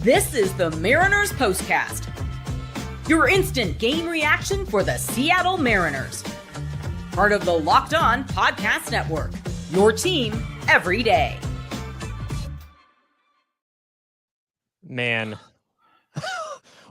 This is the Mariners Postcast, your instant game reaction for the Seattle Mariners. Part of the Locked On Podcast Network, your team every day. Man,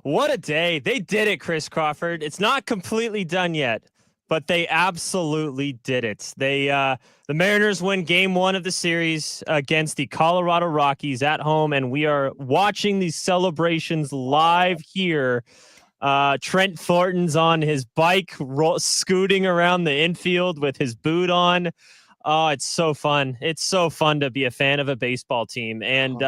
what a day. They did it, Chris Crawford. It's not completely done yet, but they absolutely did it. The Mariners win game one of the series against the Colorado Rockies at home, and we are watching these celebrations live here. Trent Thornton's on his bike, scooting around the infield with his boot on. Oh, it's so fun. It's so fun to be a fan of a baseball team. And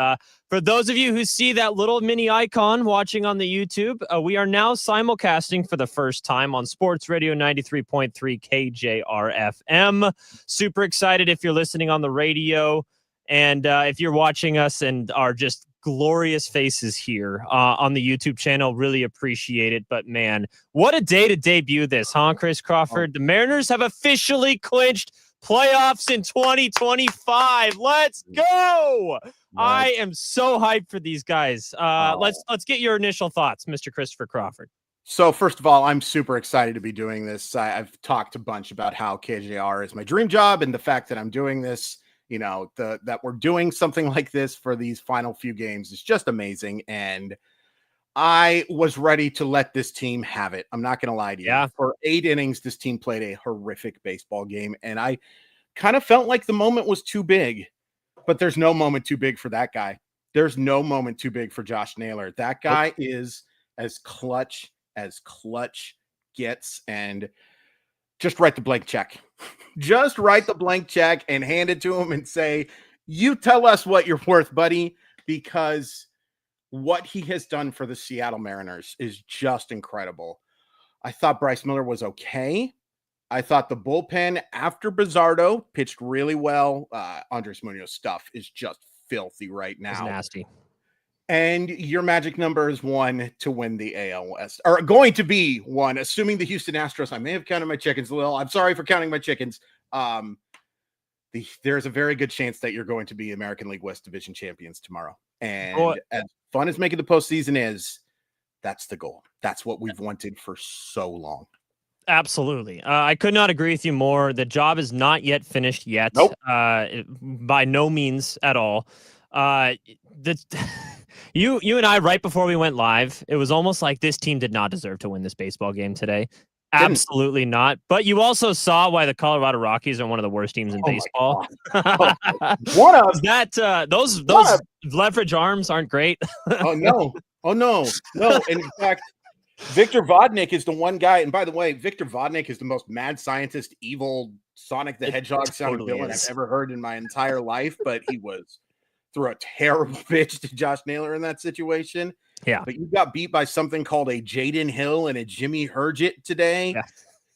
for those of you who see that little mini icon watching on the YouTube, we are now simulcasting for the first time on Sports Radio 93.3 KJR-FM. Super excited if you're listening on the radio. And if you're watching us and are just glorious faces here on the YouTube channel, really appreciate it. But man, what a day to debut this, huh, Chris Crawford? The Mariners have officially clinched playoffs in 2025. Let's go. Nice. I am so hyped for these guys. Let's get your initial thoughts, Mr. Christopher Crawford. So first of all, I'm super excited to be doing this. I've talked a bunch about how KJR is my dream job, and the fact that I'm doing this, you know, that we're doing something like this for these final few games is just amazing. And I was ready to let this team have it. I'm not going to lie to you. Yeah. For 8 innings, this team played a horrific baseball game, and I kind of felt like the moment was too big, but there's no moment too big for that guy. There's no moment too big for Josh Naylor. That guy is as clutch gets, and just write the blank check. Just write the blank check and hand it to him and say, you tell us what you're worth, buddy, because what he has done for the Seattle Mariners is just incredible. I thought Bryce Miller was okay. I thought the bullpen after Bizzardo pitched really well. Andres Munoz stuff is just filthy right now. It's nasty. And your magic number is 1 to win the AL West, or going to be 1, assuming the Houston Astros. I may have counted my chickens a little. I'm sorry for counting my chickens. There's a very good chance that you're going to be American League West Division champions tomorrow. And as fun as making the postseason is, that's the goal. That's what we've wanted for so long. Absolutely. I could not agree with you more. The job is not yet finished yet. Nope. By no means at all. You and I, right before we went live, it was almost like this team did not deserve to win this baseball game today. Absolutely not. But you also saw why the Colorado Rockies are one of the worst teams in baseball. One of that those leverage arms aren't great. No. In fact, Victor Vodnik is the one guy. And by the way, Victor Vodnik is the most mad scientist, evil Sonic the Hedgehog sounding villain I've ever heard in my entire life. But he threw a terrible pitch to Josh Naylor in that situation. Yeah. But you got beat by something called a Jaden Hill and a Jimmy Hergit today. Yeah.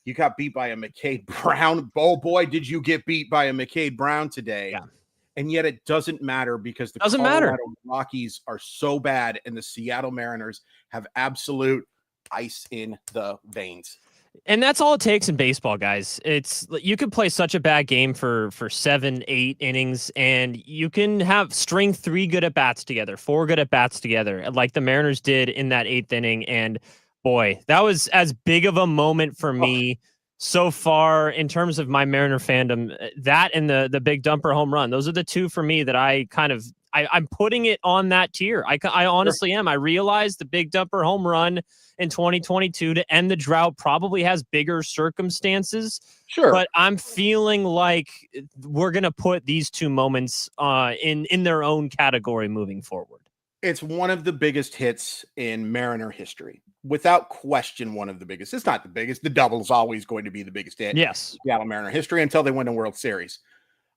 You got beat by a McCade Brown. Oh, boy, did you get beat by a McCade Brown today. Yeah. And yet it doesn't matter because the Colorado Rockies are so bad and the Seattle Mariners have absolute ice in the veins. And that's all it takes in baseball, guys. It's you can play such a bad game for 7, 8 innings, and you can string 3 good at bats together, 4 good at bats together, like the Mariners did in that 8th inning. And boy, that was as big of a moment for me so far in terms of my Mariner fandom. That and the big dumper home run. Those are the 2 for me that I'm putting it on that tier. I honestly am. I realize the big dumper home run in 2022 to end the drought probably has bigger circumstances. Sure. But I'm feeling like we're going to put these 2 moments in their own category moving forward. It's one of the biggest hits in Mariner history. Without question, one of the biggest. It's not the biggest. The double is always going to be the biggest hit. Yes. In Seattle Mariner history until they win a World Series.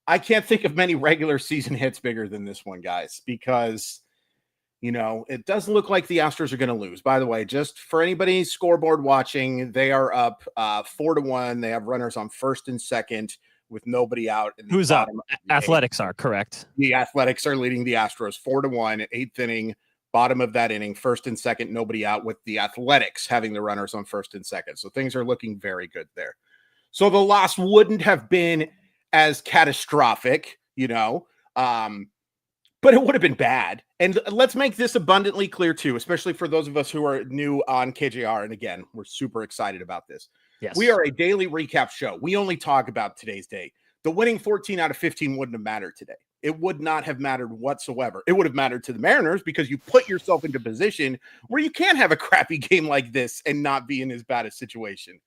I can't think of many regular season hits bigger than this one, guys, because, you know, it doesn't look like the Astros are going to lose. By the way, just for anybody scoreboard watching, they are up 4-1. They have runners on first and second with nobody out. Who's up? Athletics are correct. The Athletics are leading the Astros 4-1, 8th inning, bottom of that inning, first and second, nobody out, with the Athletics having the runners on first and second. So things are looking very good there. So the loss wouldn't have been as catastrophic, you know, but it would have been bad. And let's make this abundantly clear too, especially for those of us who are new on KJR. And again, we're super excited about this. Yes. We are a daily recap show. We only talk about today's day. The winning 14 out of 15 wouldn't have mattered today. It would not have mattered whatsoever. It would have mattered to the Mariners because you put yourself into a position where you can't have a crappy game like this and not be in as bad a situation.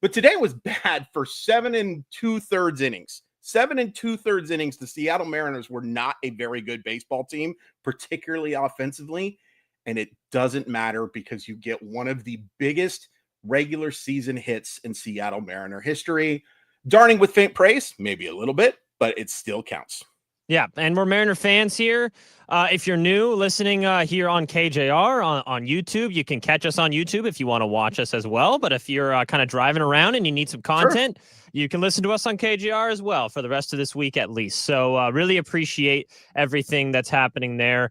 But today was bad for 7 2/3 innings. 7 2/3 innings. The Seattle Mariners were not a very good baseball team, particularly offensively. And it doesn't matter because you get one of the biggest regular season hits in Seattle Mariner history. Darning with faint praise, maybe a little bit, but it still counts. Yeah, and we're Mariner fans here. If you're new listening here on KJR on YouTube, you can catch us on YouTube if you want to watch us as well. But if you're kind of driving around and you need some content, you can listen to us on KJR as well for the rest of this week at least. So really appreciate everything that's happening there.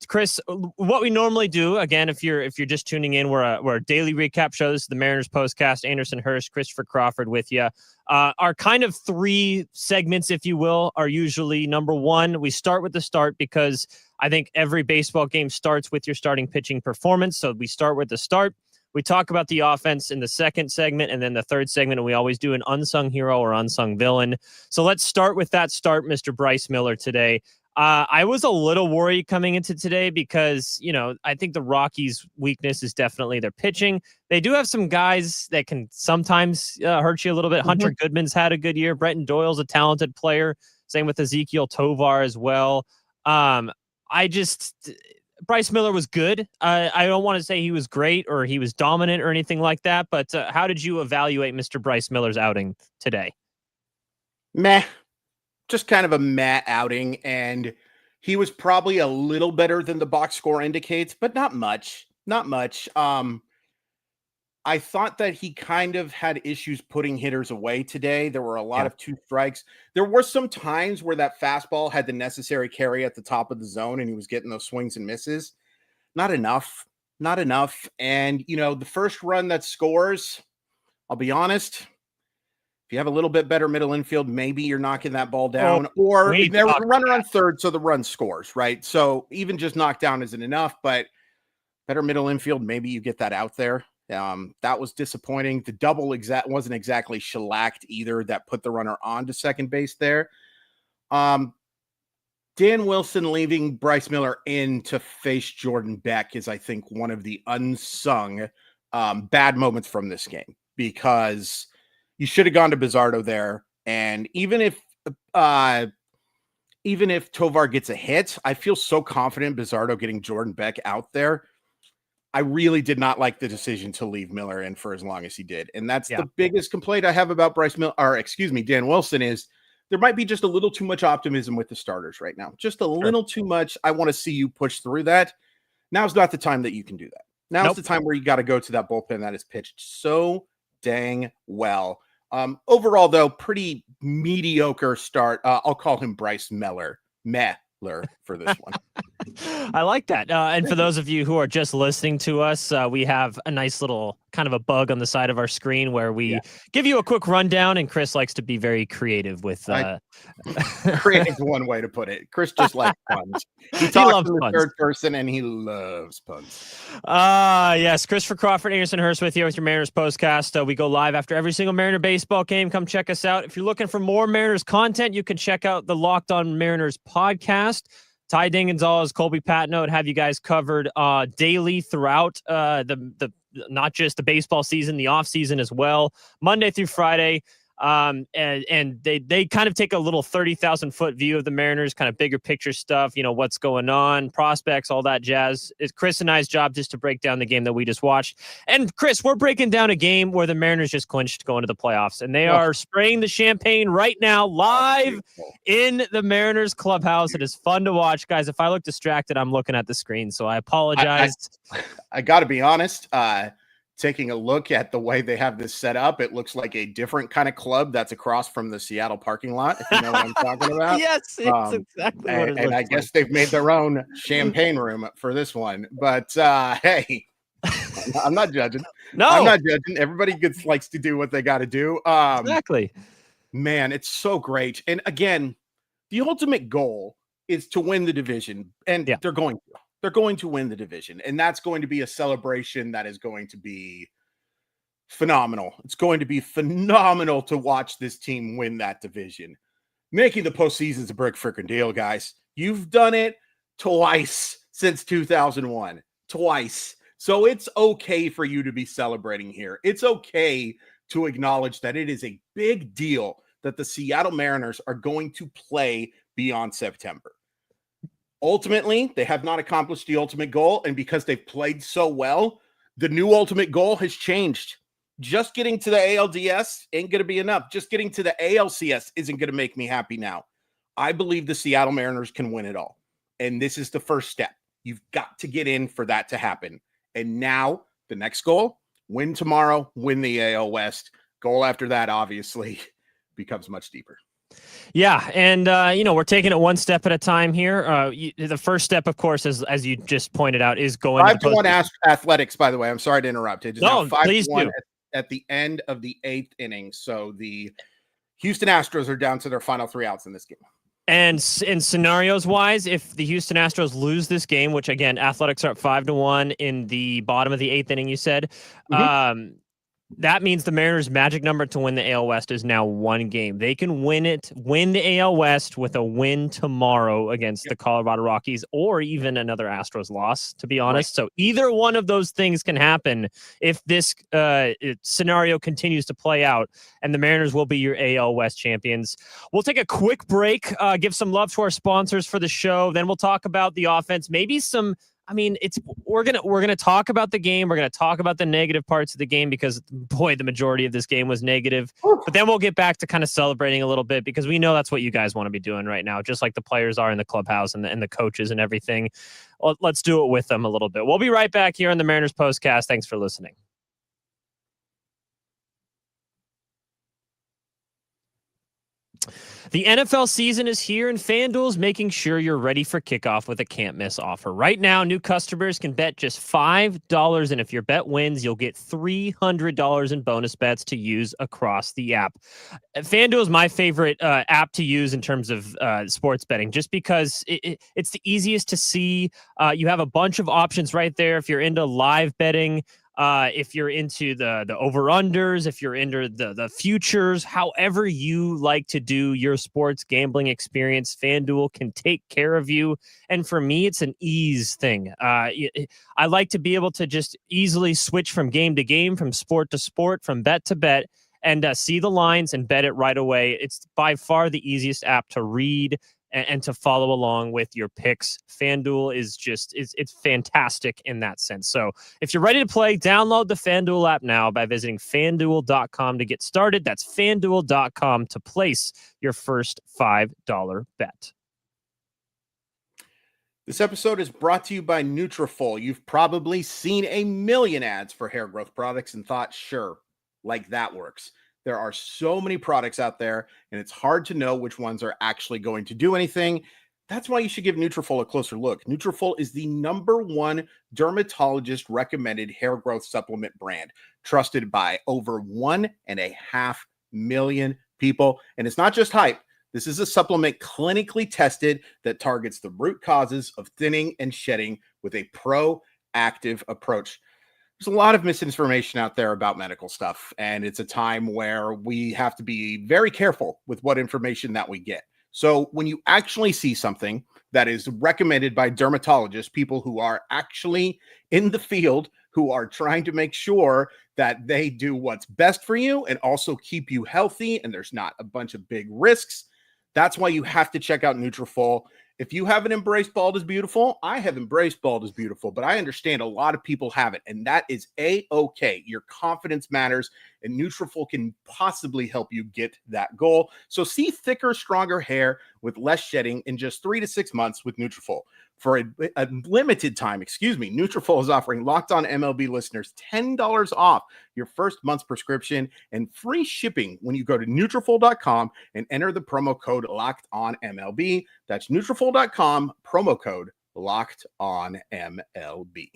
Chris, what we normally do, again, if you're just tuning in, we're a daily recap show. This is the Mariners Postcast. Anderson Hurst, Christopher Crawford with you. Our kind of 3 segments, if you will, are usually number 1. We start with the start because I think every baseball game starts with your starting pitching performance. So we start with the start. We talk about the offense in the second segment, and then the third segment, and we always do an unsung hero or unsung villain. So let's start with that start, Mr. Bryce Miller today. I was a little worried coming into today because, I think the Rockies' weakness is definitely their pitching. They do have some guys that can sometimes hurt you a little bit. Hunter Goodman's had a good year. Brenton Doyle's a talented player. Same with Ezekiel Tovar as well. Bryce Miller was good. I don't want to say he was great or he was dominant or anything like that, but how did you evaluate Mr. Bryce Miller's outing today? Meh. Just kind of a meh outing, and he was probably a little better than the box score indicates, but not much. I thought that he kind of had issues putting hitters away today. There were a lot of 2 strikes. There were some times where that fastball had the necessary carry at the top of the zone, and he was getting those swings and misses. Not enough. And, the first run that scores, I'll be honest, if you have a little bit better middle infield, maybe you're knocking that ball down. Or there was a runner on third, so the run scores, right? So even just knocked down isn't enough, but better middle infield, maybe you get that out there. That was disappointing. The double wasn't exactly shellacked either. That put the runner on to second base there. Dan Wilson leaving Bryce Miller in to face Jordan Beck is, I think, one of the unsung bad moments from this game, because you should have gone to Bizzardo there. And even if Tovar gets a hit, I feel so confident Bizzardo getting Jordan Beck out there. I really did not like the decision to leave Miller in for as long as he did. And that's the biggest complaint I have about Dan Wilson is there might be just a little too much optimism with the starters right now. Just a little too much. I want to see you push through that. Now's not the time that you can do that. Now's the time where you got to go to that bullpen that is pitched so dang well. Overall, though, pretty mediocre start. I'll call him Bryce Miller for this one. I like that. And for those of you who are just listening to us, we have a nice little kind of a bug on the side of our screen where we give you a quick rundown, and Chris likes to be very creative with creative one way to put it. Chris just likes puns. He talks in the third person and he loves puns. Yes, Christopher Crawford, Anderson Hurst with you with your Mariners Postcast. We go live after every single Mariner baseball game. Come check us out. If you're looking for more Mariners content, you can check out the Locked On Mariners podcast. Ty Dingonzalez, Colby Patino would have you guys covered daily throughout the not just the baseball season, the off season as well, Monday through Friday. And they kind of take a little 30,000 foot view of the Mariners, kind of bigger picture stuff, what's going on, prospects, all that jazz. It's Chris and I's job just to break down the game that we just watched. And Chris, we're breaking down a game where the Mariners just clinched going to the playoffs, and they are spraying the champagne right now live in the Mariners clubhouse. It is fun to watch, guys. If I look distracted, I'm looking at the screen, so I apologize. I got to be honest. Taking a look at the way they have this set up, it looks like a different kind of club that's across from the Seattle parking lot, if you know what I'm talking about. Yes, it's exactly what it looks and I guess they've made their own champagne room for this one. But hey, I'm not judging. No, I'm not judging. Everybody likes to do what they got to do. Exactly. Man, it's so great. And again, the ultimate goal is to win the division, and Yeah. they're going to. They're going to win the division, and that's going to be a celebration that is going to be phenomenal. It's going to be phenomenal to watch this team win that division. Making the postseason is a big freaking deal, guys. You've done it twice since 2001. Twice. So it's okay for you to be celebrating here. It's okay to acknowledge that it is a big deal that the Seattle Mariners are going to play beyond September. Ultimately, they have not accomplished the ultimate goal, and because they've played so well, the new ultimate goal has changed. Just getting to the ALDS ain't going to be enough. Just getting to the ALCS isn't going to make me happy now. I believe the Seattle Mariners can win it all, and this is the first step. You've got to get in for that to happen. And now the next goal, win tomorrow, win the AL West. Goal after that, obviously, becomes much deeper. Yeah, and we're taking it one step at a time here. The first step, of course, as you just pointed out, is going 5-1 Athletics. By the way, I'm sorry to interrupt. It is now 5-1 at the end of the 8th inning. So the Houston Astros are down to their final 3 outs in this game. And in scenarios wise, if the Houston Astros lose this game, which again, Athletics are up 5-1 in the bottom of the 8th inning, you said. That means the Mariners' magic number to win the AL West is now 1 game. They can win the AL West with a win tomorrow against the Colorado Rockies, or even another Astros loss, to be honest. Right. So either one of those things can happen if this scenario continues to play out, and the Mariners will be your AL West champions. We'll take a quick break, give some love to our sponsors for the show. Then we'll talk about the offense, maybe we're gonna talk about the game. We're gonna talk about the negative parts of the game because, boy, the majority of this game was negative. But then we'll get back to kind of celebrating a little bit because we know that's what you guys want to be doing right now, just like the players are in the clubhouse and the coaches and everything. Let's do it with them a little bit. We'll be right back here on the Mariners Postcast. Thanks for listening. The NFL season is here, and FanDuel is making sure you're ready for kickoff with a can't-miss offer. Right now, new customers can bet just $5, and if your bet wins, you'll get $300 in bonus bets to use across the app. FanDuel is my favorite app to use in terms of sports betting, just because it's the easiest to see. You have a bunch of options right there if you're into live betting. If you're into the over-unders, if you're into the futures, however you like to do your sports gambling experience, FanDuel can take care of you. And for me, it's an ease thing. I like to be able to just easily switch from game to game, from sport to sport, from bet to bet, and see the lines and bet it right away. It's by far the easiest app to read and to follow along with your picks. FanDuel is it's fantastic in that sense. So if you're ready to play, download the FanDuel app now by visiting FanDuel.com to get started. That's FanDuel.com to place your first $5 bet. This episode is brought to you by Nutrafol. You've probably seen a million ads for hair growth products and thought, sure, like that works. There are so many products out there, and it's hard to know which ones are actually going to do anything. That's why you should give Nutrafol a closer look. Nutrafol is the #1 dermatologist-recommended hair growth supplement brand, trusted by over 1.5 million people. And it's not just hype. This is a supplement clinically tested that targets the root causes of thinning and shedding with a proactive approach. There's a lot of misinformation out there about medical stuff, and it's a time where we have to be very careful with what information that we get. So when you actually see something that is recommended by dermatologists, people who are actually in the field, who are trying to make sure that they do what's best for you and also keep you healthy, and there's not a bunch of big risks, that's why you have to check out Nutrafol. If you haven't embraced bald is beautiful, I have embraced bald is beautiful, but I understand a lot of people haven't, and that is A-okay. Your confidence matters, and Nutrafol can possibly help you get that goal. So see thicker, stronger hair with less shedding in just 3 to 6 months with Nutrafol. For a limited time, Nutrafol is offering Locked On MLB listeners $10 off your first month's prescription and free shipping when you go to Nutrafol.com and enter the promo code Locked On MLB. That's Nutrafol.com, promo code Locked On MLB.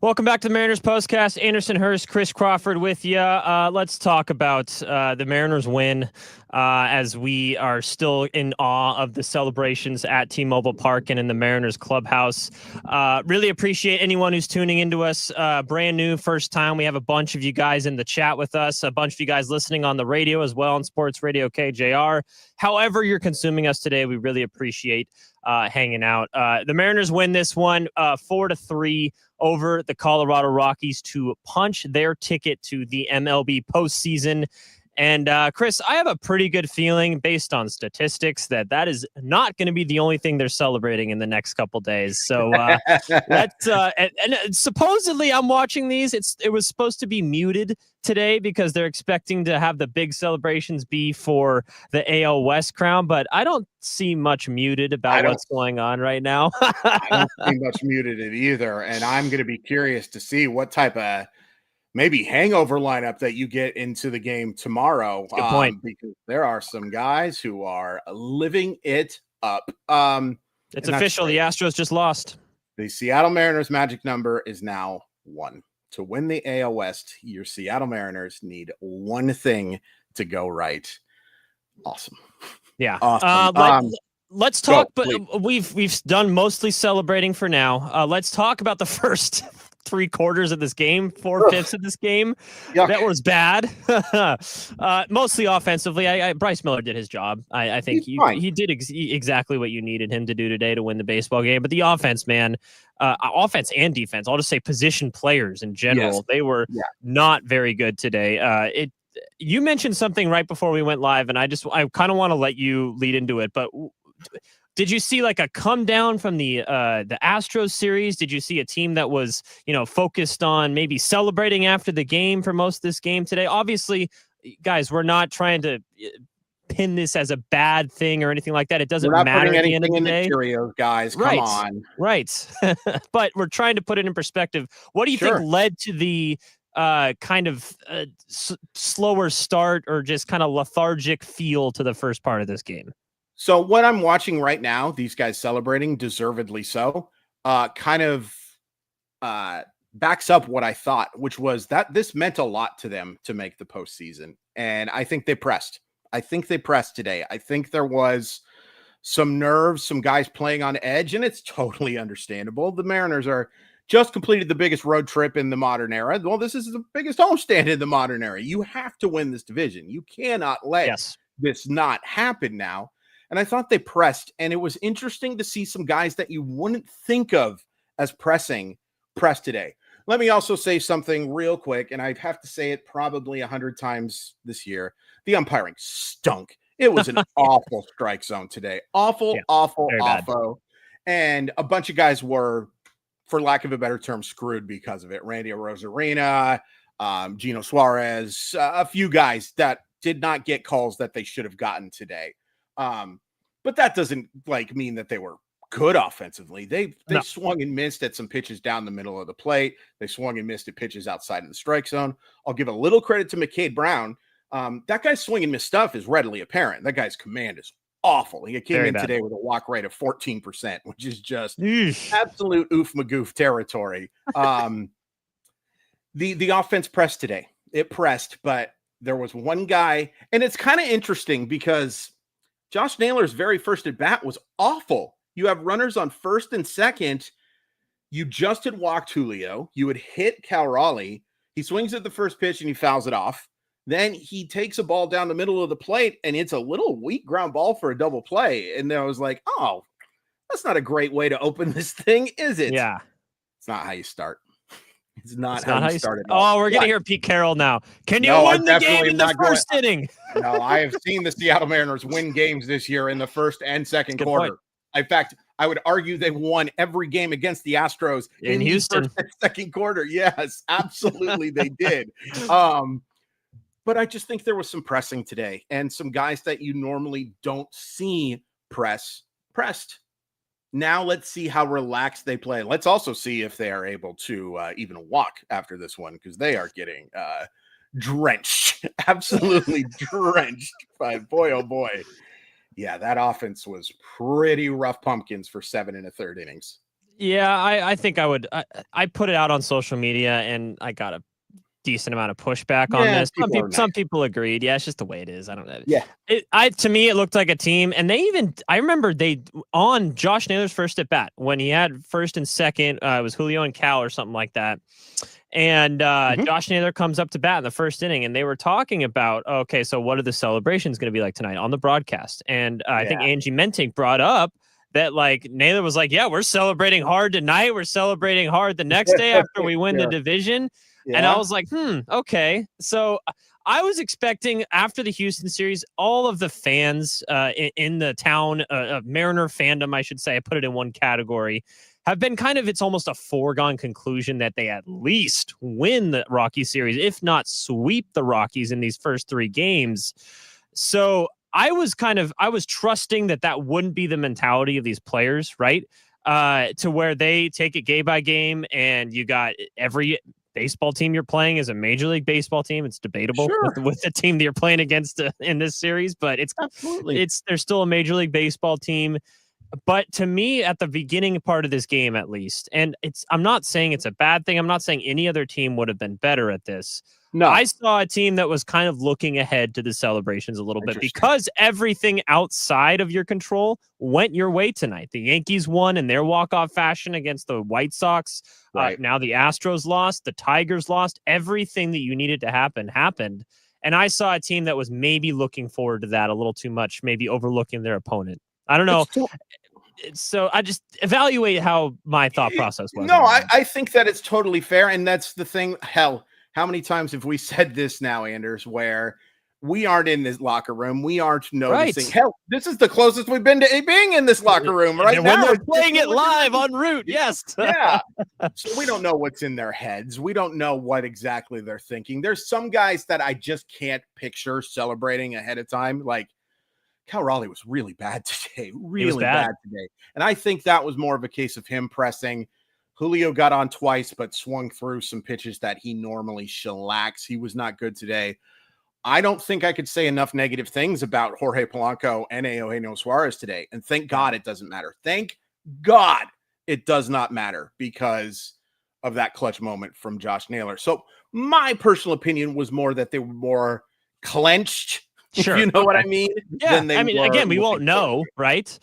Welcome back to the Mariners Postcast. Anderson Hurst, Chris Crawford with you. Let's talk about the Mariners win as we are still in awe of the celebrations at T-Mobile Park and in the Mariners clubhouse. Really appreciate anyone who's tuning into us. Brand new, first time. We have a bunch of you guys in the chat with us, a bunch of you guys listening on the radio as well on Sports Radio KJR. However you're consuming us today, we really appreciate hanging out. The Mariners win this one 4-3 over the Colorado Rockies to punch their ticket to the MLB postseason. And Chris, I have a pretty good feeling based on statistics that is not going to be the only thing they're celebrating in the next couple days. So let's and supposedly I'm watching these. It was supposed to be muted today because they're expecting to have the big celebrations be for the AL West crown, but I don't see much muted about what's going on right now. I don't see much muted it either, and I'm going to be curious to see what type of maybe hangover lineup that you get into the game tomorrow. Good point. Because there are some guys who are living it up. It's official. The Astros just lost. The Seattle Mariners magic number is now 1. To win the AL West, your Seattle Mariners need one thing to go right. Awesome. Yeah. Awesome. Let's talk, but please. we've done mostly celebrating for now. Let's talk about the first 3/4 of this game, 4/5 of this game. Yuck. That was bad. Mostly offensively. Bryce Miller did his job. I think he did exactly what you needed him to do today to win the baseball game. But the offense, man, offense and defense, I'll just say position players in general, they were not very good today. You mentioned something right before we went live, and I kind of want to let you lead into it, but did you see like a come down from the Astros series? Did you see a team that was, focused on maybe celebrating after the game for most of this game today? Obviously, guys, we're not trying to pin this as a bad thing or anything like that. It doesn't matter at the end of the day. Cheerios, guys, come on. Right. But we're trying to put it in perspective. What do you think led to the kind of slower start or just kind of lethargic feel to the first part of this game? So what I'm watching right now, these guys celebrating, deservedly so, kind of backs up what I thought, which was that this meant a lot to them to make the postseason. And I think they pressed. Today. I think there was some nerves, some guys playing on edge, and it's totally understandable. The Mariners are just completed the biggest road trip in the modern era. Well, this is the biggest homestand in the modern era. You have to win this division. You cannot let this not happen now. And I thought they pressed, and it was interesting to see some guys that you wouldn't think of as press today. Let me also say something real quick, and I have to say it probably 100 times this year. The umpiring stunk. It was an awful strike zone today. Awful. And a bunch of guys were, for lack of a better term, screwed because of it. Randy Arozarena, Gino Suarez, a few guys that did not get calls that they should have gotten today. But that doesn't mean that they were good offensively. They swung and missed at some pitches down the middle of the plate. They swung and missed at pitches outside of the strike zone. I'll give a little credit to McCade Brown. That guy's swing and miss stuff is readily apparent. That guy's command is awful. He came in today with a walk rate of 14%, which is just absolute oof magoof territory. The offense pressed today. It pressed, but there was one guy, and it's kind of interesting because Josh Naylor's very first at bat was awful. You have runners on first and second. You just had walked Julio. You had hit Cal Raleigh. He swings at the first pitch and he fouls it off. Then he takes a ball down the middle of the plate, and it's a little weak ground ball for a double play. And then I was like, oh, that's not a great way to open this thing, is it? Yeah. It's not how you start. It's not how you start it. Oh, we're going to hear Pete Carroll now. Can you win the game in the first inning? No, I have seen the Seattle Mariners win games this year in the first and second quarter. Point. In fact, I would argue they won every game against the Astros in Houston. The first and second quarter. Yes, absolutely they did. But I just think there was some pressing today, and some guys that you normally don't see pressed. Now let's see how relaxed they play. Let's also see if they are able to even walk after this one, because they are getting drenched, absolutely drenched. By boy, oh boy. Yeah, that offense was pretty rough pumpkins for 7 1/3 innings. Yeah, I think I would. I put it out on social media, and I got a decent amount of pushback on Yeah, this. people are nice. Some people agreed. Yeah, it's just the way it is. I don't know. Yeah. To me, it looked like a team, and I remember they on Josh Naylor's first at bat when he had first and second. It was Julio and Cal or something like that. And Mhm. Josh Naylor comes up to bat in the first inning, and they were talking about, okay, so what are the celebrations going to be like tonight on the broadcast? And I think Yeah. Angie Mentink brought up that like Naylor was like, yeah, we're celebrating hard tonight. We're celebrating hard the next day after we win the Sure. division. And I Yeah. was like, okay. So I was expecting after the Houston series, all of the fans in the town of Mariner fandom, I should say, I put it in one category, have been it's almost a foregone conclusion that they at least win the Rockies series, if not sweep the Rockies in these first 3 games. So I was trusting that wouldn't be the mentality of these players, right? To where they take it game by game, and you got every baseball team you're playing is a Major League Baseball team. It's debatable Sure. with the team that you're playing against in this series, but Absolutely. they're still a Major League Baseball team. But to me, at the beginning part of this game, at least, and I'm not saying it's a bad thing. I'm not saying any other team would have been better at this. No. I saw a team that was kind of looking ahead to the celebrations a little bit Interesting. because everything outside of your control went your way tonight. The Yankees won in their walk-off fashion against the White Sox. Right. Now the Astros lost. The Tigers lost. Everything that you needed to happen happened. And I saw a team that was maybe looking forward to that a little too much, maybe overlooking their opponent. I don't know. So I just evaluate how my thought process was. No, I think that it's totally fair. And that's the thing. Hell, how many times have we said this now, Anders, where we aren't in this locker room? We aren't noticing. Right. Hell, this is the closest we've been to being in this locker room right and now. When they're playing it live en route, yes. Yeah. So we don't know what's in their heads. We don't know what exactly they're thinking. There's some guys that I just can't picture celebrating ahead of time. Like, Cal Raleigh was really bad today, really bad today. And I think that was more of a case of him pressing. Julio got on twice, but swung through some pitches that he normally shellacks. He was not good today. I don't think I could say enough negative things about Jorge Polanco and Eugenio Suarez today. And thank God it doesn't matter. Thank God it does not matter because of that clutch moment from Josh Naylor. So my personal opinion was more that they were more clenched. Sure. You know what I mean? Yeah. I mean, again, we won't know, right?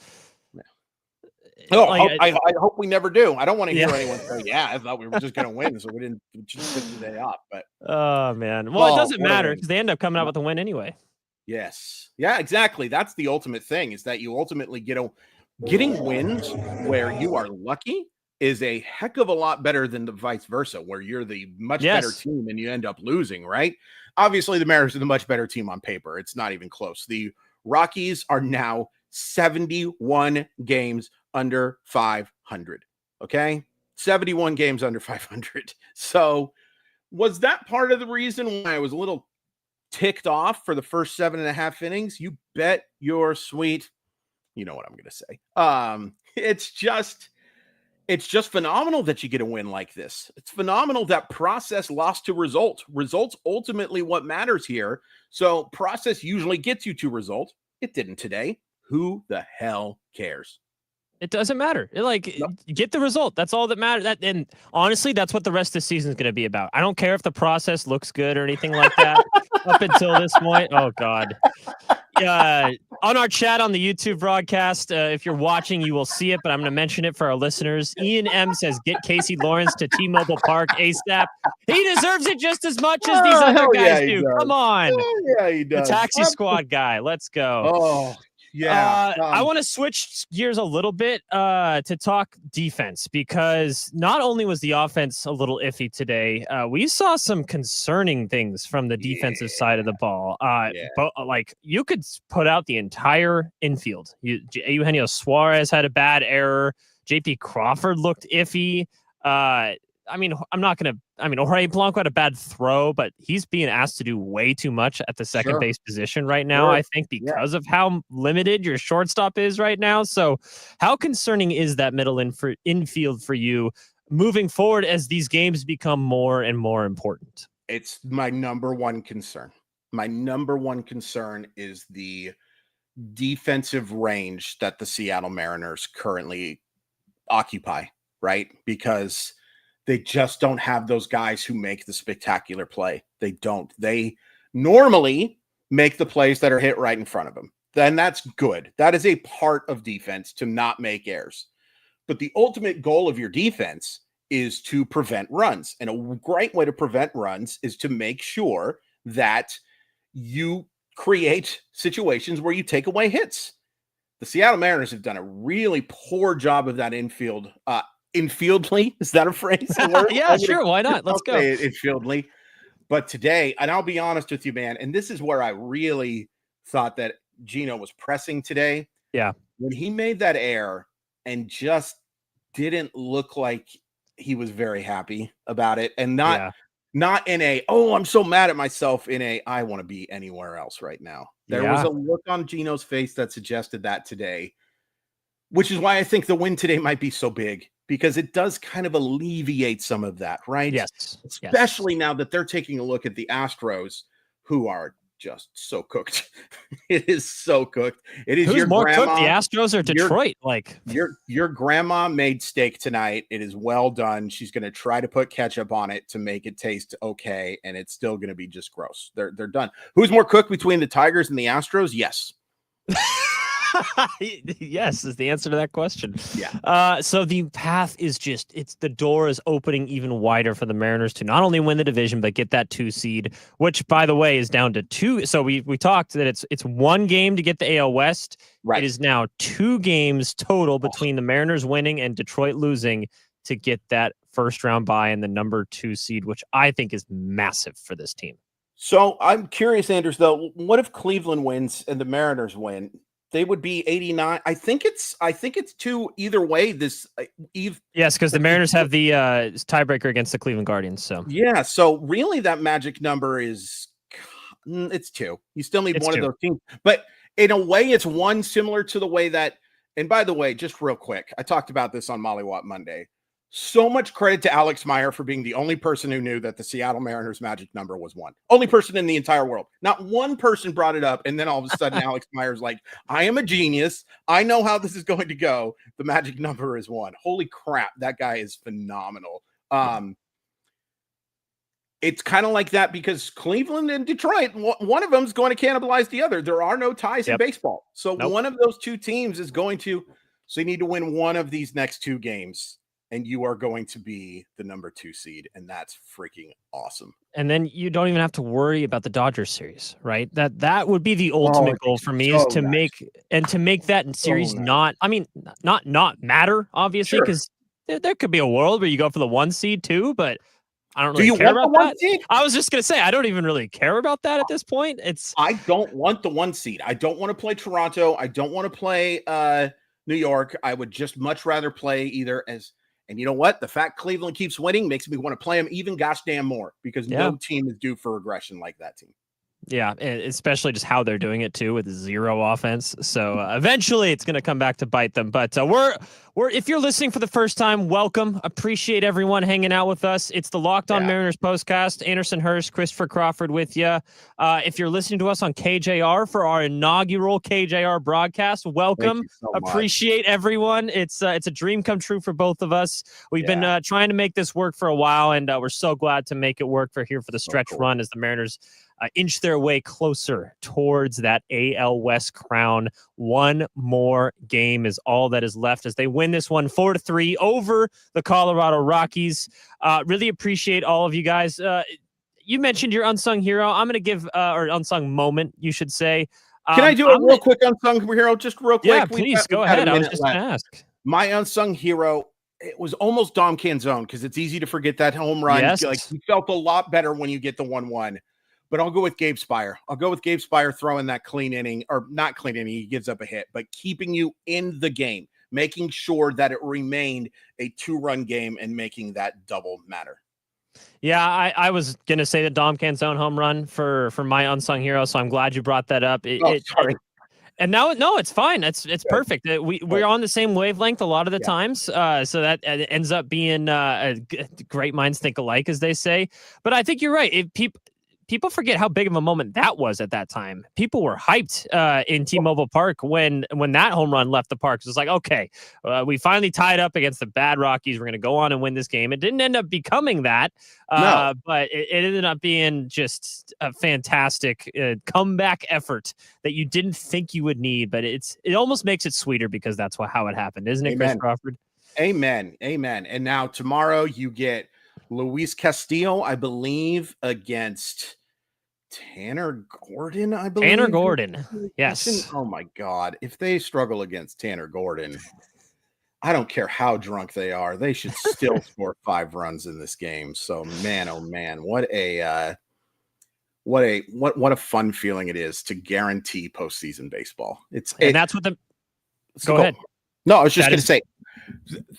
No, I hope we never do. I don't want to hear anyone say, yeah, I thought we were just going to win, so we didn't just pick the day off. But oh, man. Well, it doesn't matter because they end up coming out with a win anyway. Yes. Yeah, exactly. That's the ultimate thing, is that you ultimately getting wins where you are lucky is a heck of a lot better than the vice versa, where you're the much better team and you end up losing, right? Obviously, the Mariners are the much better team on paper. It's not even close. The Rockies are now 71 games under 500. Okay? 71 games under 500. So was that part of the reason why I was a little ticked off for the first 7.5 innings? You bet your sweet. You know what I'm going to say. It's just phenomenal that you get a win like this. It's phenomenal that process lost to result. Results ultimately what matters here. So process usually gets you to result. It didn't today. Who the hell cares? It doesn't matter. Get the result. That's all that matters. And honestly, that's what the rest of the season is going to be about. I don't care if the process looks good or anything like that up until this point. Oh, God. On our chat on the YouTube broadcast, if you're watching, you will see it, but I'm going to mention it for our listeners. Ian M says, get Casey Lawrence to T-Mobile Park ASAP. He deserves it just as much as these other guys do. Come on. Yeah, he does. The taxi squad guy. Let's go. Oh, yeah. I want to switch gears a little bit to talk defense, because not only was the offense a little iffy today, we saw some concerning things from the defensive side of the ball. But like, you could put out the entire infield. Eugenio Suarez had a bad error. JP Crawford looked iffy. Jorge Polanco had a bad throw, but he's being asked to do way too much at the second base position right now, I think, because of how limited your shortstop is right now. So how concerning is that middle infield for you moving forward as these games become more and more important? It's my number one concern. My number one concern is the defensive range that the Seattle Mariners currently occupy. right? Because they just don't have those guys who make the spectacular play. They don't. They normally make the plays that are hit right in front of them. Then that's good. That is a part of defense, to not make errors. But the ultimate goal of your defense is to prevent runs. And a great way to prevent runs is to make sure that you create situations where you take away hits. The Seattle Mariners have done a really poor job of that infield. Infieldly, is that a phrase? Yeah, sure. Why not? Let's go. Infieldly. But today, and I'll be honest with you, man, and this is where I really thought that Gino was pressing today. Yeah. When he made that error and just didn't look like he was very happy about it, and not in a, oh, I'm so mad at myself, in a, I want to be anywhere else right now. There was a look on Gino's face that suggested that today, which is why I think the win today might be so big, because it does kind of alleviate some of that, right? Yes. Especially now that they're taking a look at the Astros, who are just so cooked. It is so cooked. It is. Who's your more grandma, cooked, the Astros or Detroit? Your grandma made steak tonight. It is well done. She's going to try to put ketchup on it to make it taste okay, and it's still going to be just gross. They're done. Who's more cooked between the Tigers and the Astros? Yes. Yes is the answer to that question. Yeah. So the path is just, the door is opening even wider for the Mariners to not only win the division, but get that 2 seed, which, by the way, is down to 2. So we talked that it's 1 game to get the AL West. Right. It is now 2 games total between the Mariners winning and Detroit losing to get that first round bye and the number 2 seed, which I think is massive for this team. So I'm curious, Anders, though, what if Cleveland wins and the Mariners win? They would be 89. I think it's 2 either way. Yes, because the Mariners have the tiebreaker against the Cleveland Guardians. So yeah, so really that magic number is, it's 2. You still need one of those teams, but in a way, it's 1, similar to the way that. And by the way, just real quick, I talked about this on Molly Watt Monday. So much credit to Alex Meyer for being the only person who knew that the Seattle Mariners magic number was 1. Only person in the entire world. Not one person brought it up. And then all of a sudden, Alex Meyer's like, I am a genius. I know how this is going to go. The magic number is 1. Holy crap. That guy is phenomenal. It's kind of like that because Cleveland and Detroit, one of them is going to cannibalize the other. There are no ties in baseball. So one of those 2 teams is going to, so you need to win one of these next 2 games. And you are going to be the number 2 seed, and that's freaking awesome. And then you don't even have to worry about the Dodgers series, right? That would be the ultimate goal for me, is to make that series not matter, obviously, because there could be a world where you go for the 1 seed too, but I don't really care about that. Seed? I was just gonna say I don't even really care about that at this point. I don't want the 1 seed. I don't want to play Toronto. I don't want to play New York. I would just much rather play either as. And you know what? The fact Cleveland keeps winning makes me want to play them even gosh damn more, because no team is due for regression like that team. Yeah, especially just how they're doing it too, with 0 offense. So eventually it's going to come back to bite them. But we're if you're listening for the first time, welcome. Appreciate everyone hanging out with us. It's the Locked On Mariners postcast. Anderson Hurst, Christopher Crawford with you. If you're listening to us on KJR for our inaugural KJR broadcast, welcome. Appreciate everyone. It's a dream come true for both of us. We've been trying to make this work for a while, and we're so glad to make it work for the stretch run as the Mariners inch their way closer towards that AL West crown. 1 more game is all that is left as they win this one 4-3 over the Colorado Rockies. Really appreciate all of you guys. You mentioned your unsung hero. I'm going to give or unsung moment, you should say. Can I do a real quick unsung hero? Just real quick. Yeah, please go ahead. I was just going to ask. My unsung hero, it was almost Dom Canzone, because it's easy to forget that home run. Yes. Like, you felt a lot better when you get the 1-1. But I'll go with Gabe Spire. I'll go with Gabe Spire throwing that clean inning, or not clean inning, he gives up a hit, but keeping you in the game, making sure that it remained a 2-run game and making that double matter. Yeah, I was going to say the Dom Canzone home run for my unsung hero, so I'm glad you brought that up. Sorry. And now, no, it's fine. It's perfect. We're on the same wavelength a lot of the times, so that ends up being great minds think alike, as they say. But I think you're right. people forget how big of a moment that was at that time. People were hyped in T-Mobile Park when that home run left the park. It was like, okay, we finally tied up against the bad Rockies. We're going to go on and win this game. It didn't end up becoming that, but it ended up being just a fantastic comeback effort that you didn't think you would need. But it almost makes it sweeter because that's how it happened, isn't it, Chris Crawford? Amen. And now tomorrow you get Luis Castillo, I believe, against Tanner Gordon, I believe. Tanner Gordon, yes. Oh, my God. If they struggle against Tanner Gordon, I don't care how drunk they are. They should still score 5 runs in this game. So, man, oh, man, what a fun feeling it is to guarantee postseason baseball. That's what go ahead. No, I was just going to say,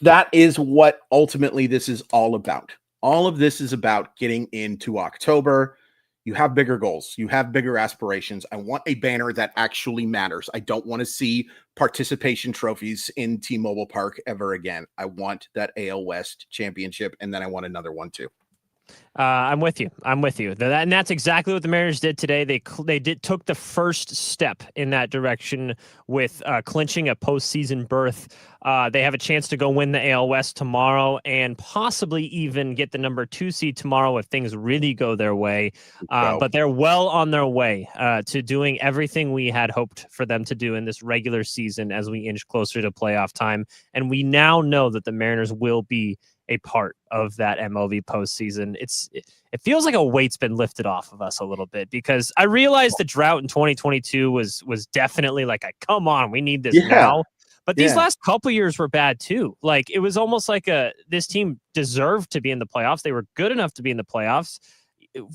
that is what ultimately this is all about. All of this is about getting into October. You have bigger goals. You have bigger aspirations. I want a banner that actually matters. I don't want to see participation trophies in T-Mobile Park ever again. I want that AL West championship, and then I want another one too. I'm with you. And that's exactly what the Mariners did today. They took the first step in that direction with clinching a postseason berth. They have a chance to go win the AL West tomorrow and possibly even get the number 2 seed tomorrow if things really go their way. But they're well on their way to doing everything we had hoped for them to do in this regular season as we inch closer to playoff time. And we now know that the Mariners will be a part of that MLB postseason. It feels like a weight's been lifted off of us a little bit, because I realized the drought in 2022 was definitely like come on, we need this now. But these last couple years were bad too. Like, it was almost like this team deserved to be in the playoffs. They were good enough to be in the playoffs.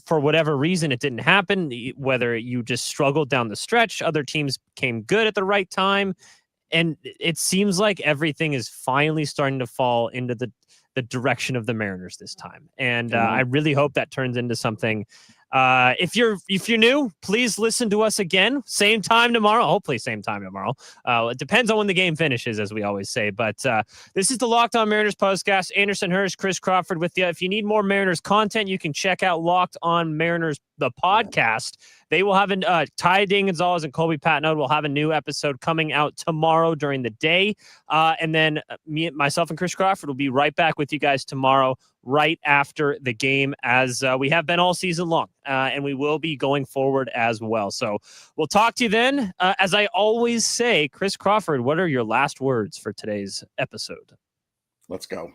For whatever reason, it didn't happen. Whether you just struggled down the stretch, other teams came good at the right time. And it seems like everything is finally starting to fall into the direction of the Mariners this time. And I really hope that turns into something. If you're new, please listen to us again. Same time tomorrow. Hopefully same time tomorrow. It depends on when the game finishes, as we always say. But this is the Locked On Mariners podcast. Anderson Hirsch, Chris Crawford with you. If you need more Mariners content, you can check out Locked On Mariners, the podcast. They will have Ty Dane Gonzalez and Colby Patnode will have a new episode coming out tomorrow during the day. And then myself and Chris Crawford will be right back with you guys tomorrow, right after the game, as we have been all season long. And we will be going forward as well. So we'll talk to you then. As I always say, Chris Crawford, what are your last words for today's episode? Let's go.